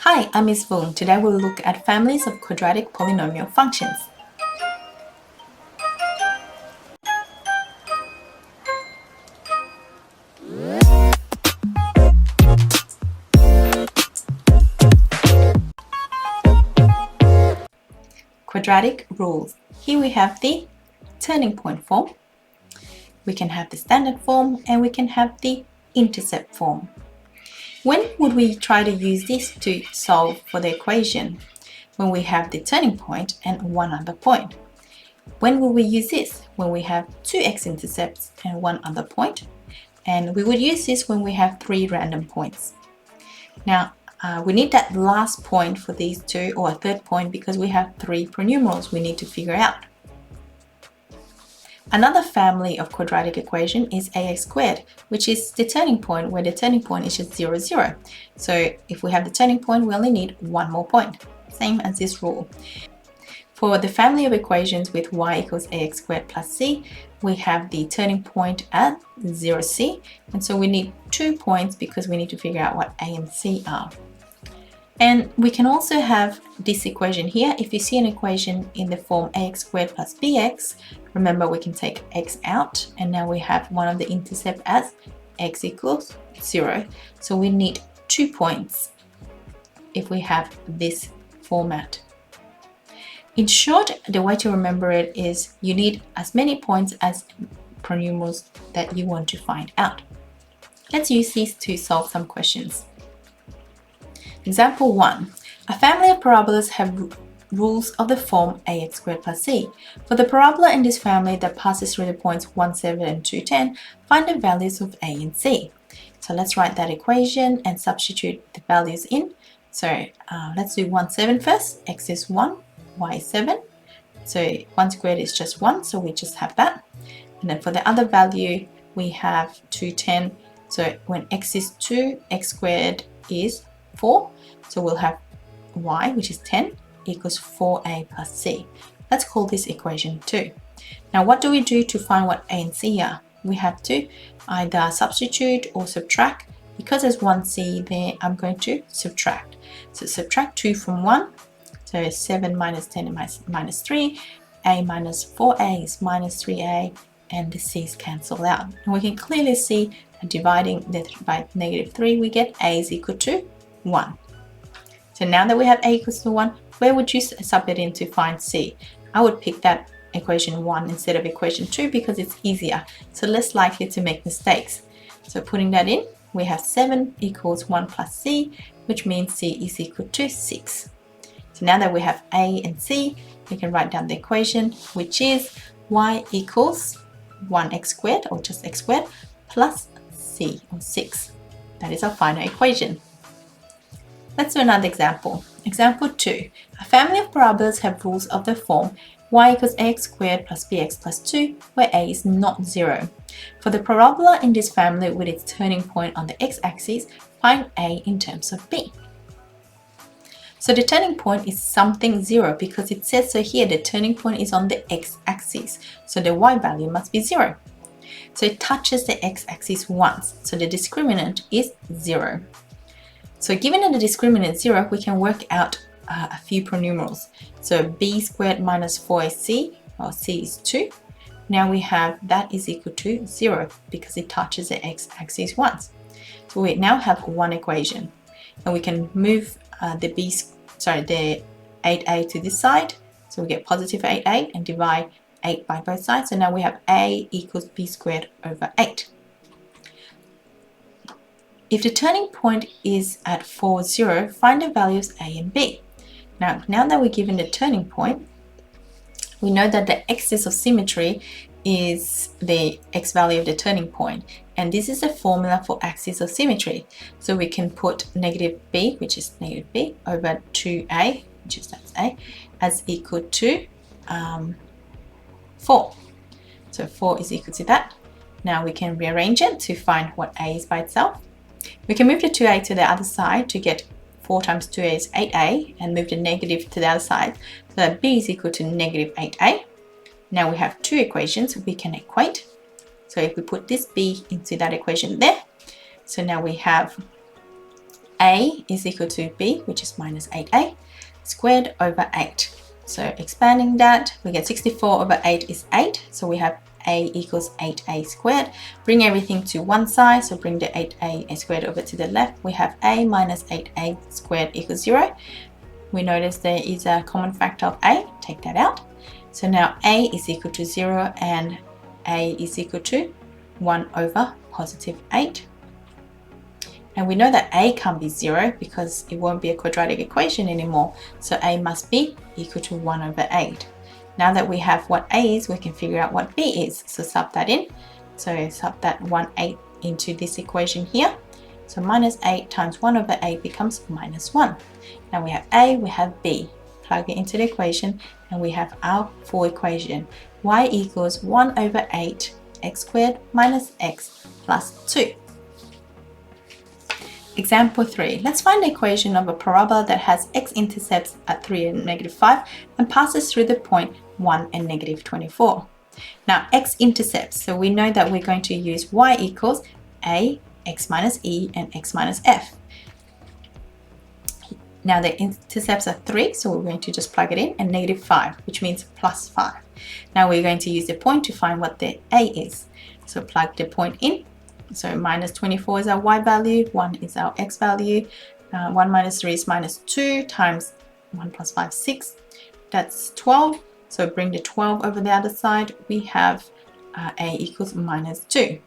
Hi, I'm Ms. Voon. Today we'll look at families of quadratic polynomial functions. Quadratic rules. Here we have the turning point form, we can have the standard form, and we can have the intercept form. When would we try to use this to solve for the equation? When we have the turning point and one other point. When will we use this? When we have two x-intercepts and one other point. And we would use this when we have three random points. Now, we need that last point for these two, or a third point, because we have three polynomials we need to figure out. Another family of quadratic equation is ax squared, which is the turning point, where the turning point is just 0, 0. So if we have the turning point, we only need one more point, same as this rule. For the family of equations with y equals ax squared plus c, we have the turning point at 0c, and so we need 2 points because we need to figure out what a and c are. And we can also have this equation here. If you see an equation in the form ax squared plus bx, remember we can take x out, and now we have one of the intercept as x equals 0. So we need 2 points if we have this format. In short, the way to remember it is you need as many points as polynomials that you want to find out. Let's use these to solve some questions. Example 1. A family of parabolas have rules of the form ax squared plus c. For the parabola in this family that passes through the points 1, 7 and 2, 10, find the values of a and c. So let's write that equation and substitute the values in. So let's do 1, 7 first. X is 1. Y is 7, so 1 squared is just 1, so we just have that. And then for the other value, we have 2, 10, so when x is 2, x squared is 4, so we'll have y, which is 10, equals 4a plus c. Let's call this equation 2. Now what do we do to find what a and c are? We have to either substitute or subtract. Because there's 1c there, I'm going to subtract. So subtract 2 from 1. So 7 minus 10 is minus 3, a minus 4a is minus 3a, and the c's cancel out. And we can clearly see dividing by negative 3, we get a is equal to 1. So now that we have a equals to 1, where would you sub it in to find c? I would pick that equation 1 instead of equation 2 because it's easier, so less likely to make mistakes. So putting that in, we have 7 equals 1 plus c, which means c is equal to 6. So now that we have a and c, we can write down the equation, which is y equals 1x squared, or just x squared, plus c, or 6. That is our final equation. Let's do another example. Example 2. A family of parabolas have rules of the form y equals ax squared plus bx plus 2, where a is not 0. For the parabola in this family with its turning point on the x-axis, find a in terms of b. So the turning point is something 0 because it says so here, the turning point is on the x-axis. So the y value must be 0. So it touches the x-axis once. So the discriminant is 0. So given that the discriminant is 0, we can work out a few polynomials. So b squared minus 4ac, or c is 2. Now we have that is equal to 0 because it touches the x-axis once. So we now have one equation. And we can move the 8a to this side, so we get positive 8a, and divide 8 by both sides. So now we have a equals b squared over 8. If the turning point is at 4, 0, find the values a and b. Now that we're given the turning point, we know that the axis of symmetry is the x value of the turning point, and this is the formula for axis of symmetry. So we can put negative b, which is negative b, over 2a, which is that's a, as equal to 4. So 4 is equal to that. Now we can rearrange it to find what a is by itself. We can move the 2a to the other side to get 4 times 2a is 8a, and move the negative to the other side so that b is equal to negative 8a. Now we have two equations we can equate. So if we put this b into that equation there, so now we have a is equal to b, which is minus 8a, squared over 8. So expanding that, we get 64 over 8 is 8. So we have a equals 8a squared. Bring everything to one side, so bring the 8a squared over to the left. We have a minus 8a squared equals 0. We notice there is a common factor of a, take that out. So now a is equal to 0 and a is equal to 1 over positive 8. And we know that a can't be 0 because it won't be a quadratic equation anymore. So a must be equal to 1 over 8. Now that we have what a is, we can figure out what b is. So sub that in. So sub that 1/8 into this equation here. So minus 8 times 1 over 8 becomes minus 1. Now we have a, we have b. Plug it into the equation and we have our full equation. Y equals 1 over 8 x squared minus x plus 2. Example 3. Let's find the equation of a parabola that has x-intercepts at 3 and -5 and passes through the point 1 and -24. Now x-intercepts, so we know that we're going to use y equals a, x minus e, and x minus f. Now the intercepts are 3, so we're going to just plug it in, and -5, which means plus 5. Now we're going to use the point to find what the a is. So plug the point in. So minus 24 is our y value, 1 is our x value, 1 minus 3 is minus 2 times 1 plus 5, 6. That's 12. So bring the 12 over the other side. We have a equals minus 2.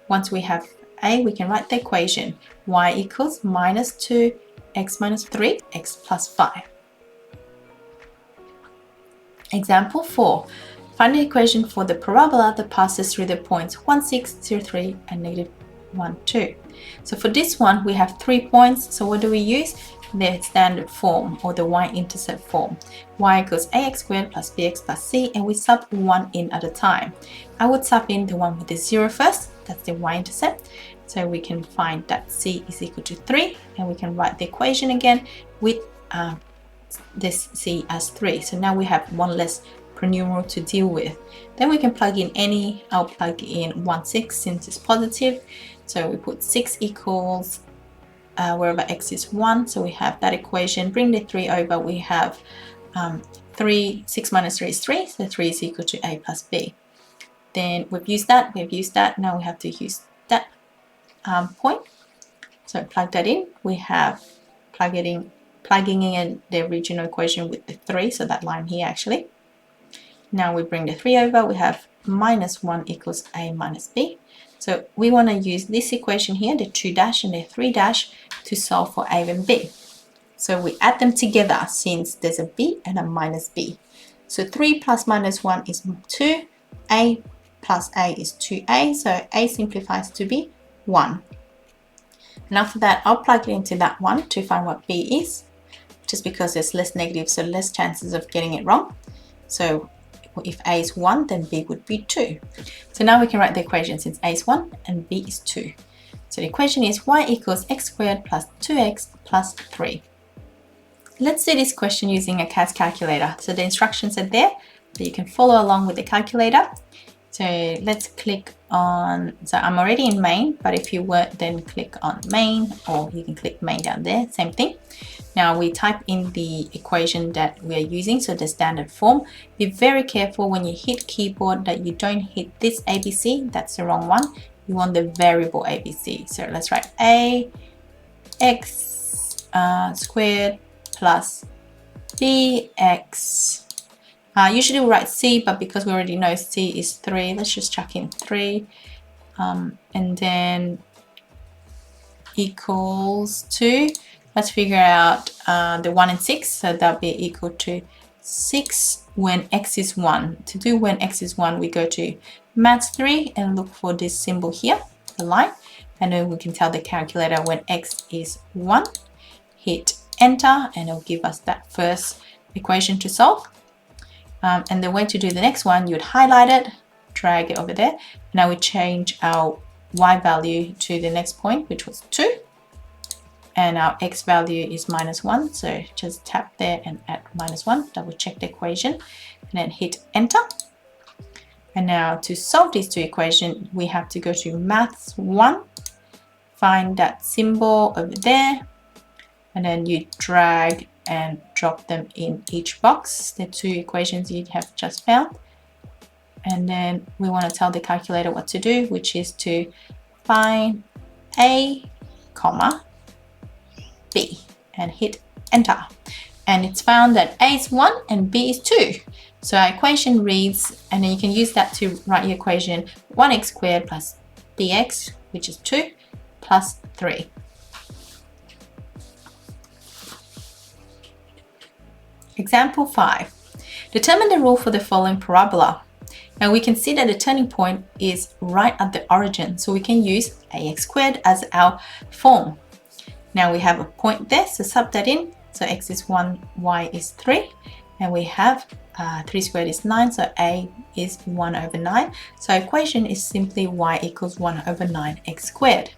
Once we have a, we can write the equation. Y equals minus 2 x minus 3, x plus 5. Example 4. Find the equation for the parabola that passes through the points 1, 6, 0, 3 and -1, 2. So for this one, we have 3 points. So what do we use? The standard form or the y-intercept form. Y equals ax squared plus bx plus c, and we sub 1 in at a time. I would sub in the one with the 0 first. That's the y-intercept. So we can find that c is equal to 3, and we can write the equation again with this c as 3. So now we have one less numeral to deal with. Then we can plug in any. I'll plug in 1, 6 since it's positive. So we put 6 equals wherever x is 1. So we have that equation. Bring the 3 over. We have 6 minus 3 is 3. So 3 is equal to a plus b. Then we've used that. Now we have to use that point. So plug that in. We have plugging in the original equation with the 3. So that line here actually. Now we bring the 3 over, we have minus 1 equals a minus b. So we want to use this equation here, the 2 dash and the 3 dash, to solve for a and b. So we add them together since there's a b and a minus b. So 3 plus minus 1 is 2, a plus a is 2a, so a simplifies to be 1. And after that, I'll plug it into that one to find what b is, just because there's less negatives, so less chances of getting it wrong. So if a is 1, then b would be 2. So now we can write the equation since a is 1 and b is 2. So the equation is y equals x squared plus 2x plus 3. Let's do this question using a CAS calculator. So the instructions are there, so you can follow along with the calculator. So let's click on, so I'm already in main, but if you weren't, then click on main, or you can click main down there, same thing. Now we type in the equation that we are using, so the standard form. Be very careful when you hit keyboard that you don't hit this ABC, that's the wrong one. You want the variable ABC. So let's write a x squared plus bx. Usually we write c, but because we already know c is 3, let's just chuck in 3, and then equals to, let's figure out the 1 and 6, so that'll be equal to 6 when x is 1. To do when x is 1, we go to maths 3 and look for this symbol here, the line, and then we can tell the calculator when x is 1, hit enter, and it'll give us that first equation to solve. And the way to do the next one, you'd highlight it, drag it over there. Now we change our y value to the next point, which was 2. And our x value is minus 1. So just tap there and add minus 1. Double check the equation and then hit enter. And now to solve these two equations, we have to go to maths 1, find that symbol over there, and then you drag and drop them in each box, the two equations you have just found. And then we want to tell the calculator what to do, which is to find A, comma, B, and hit enter. And it's found that A is 1 and B is 2. So our equation reads, and then you can use that to write your equation 1x squared plus bx, which is 2, plus 3. Example 5. Determine the rule for the following parabola. Now we can see that the turning point is right at the origin, so we can use ax squared as our form. Now we have a point there, so sub that in. So x is 1, y is 3, and we have 3 squared is 9, so a is 1 over 9. So our equation is simply y equals 1 over 9x squared.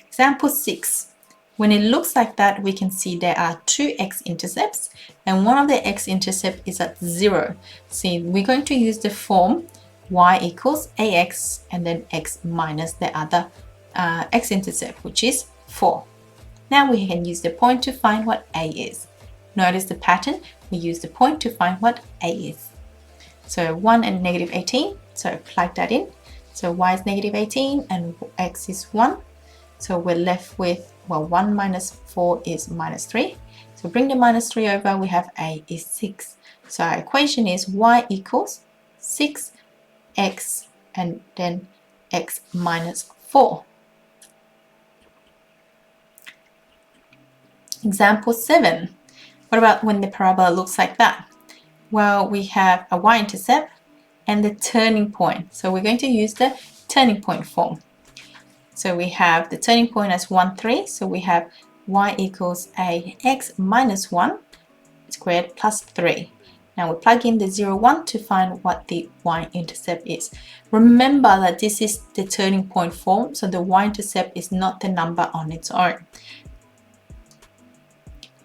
Example 6. When it looks like that, we can see there are two x-intercepts, and one of the x-intercept is at 0. See, we're going to use the form y equals ax and then x minus the other x-intercept, which is 4. Now we can use the point to find what a is. Notice the pattern, we use the point to find what a is. So 1 and negative 18, so plug that in. So y is negative 18 and x is 1. So we're left with, well, 1 minus 4 is minus 3. So bring the minus 3 over, we have a is 6. So our equation is y equals 6x and then x minus 4. Example 7. What about when the parabola looks like that? Well, we have a y-intercept and the turning point. So we're going to use the turning point form. So we have the turning point as 1, 3. So we have y equals ax minus 1 squared plus 3. Now we plug in the 0, 1 to find what the y-intercept is. Remember that this is the turning point form, so the y-intercept is not the number on its own.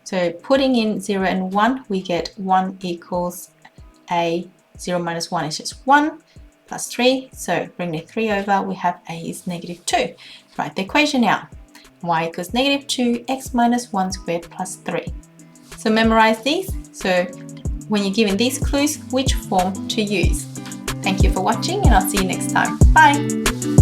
So putting in 0 and 1, we get 1 equals a 0 minus 1 is just 1 plus 3. So bring the 3 over, we have a is negative 2. Write the equation out. Y equals negative 2, x minus 1 squared plus 3. So memorize these. So when you're given these clues, which form to use. Thank you for watching and I'll see you next time. Bye!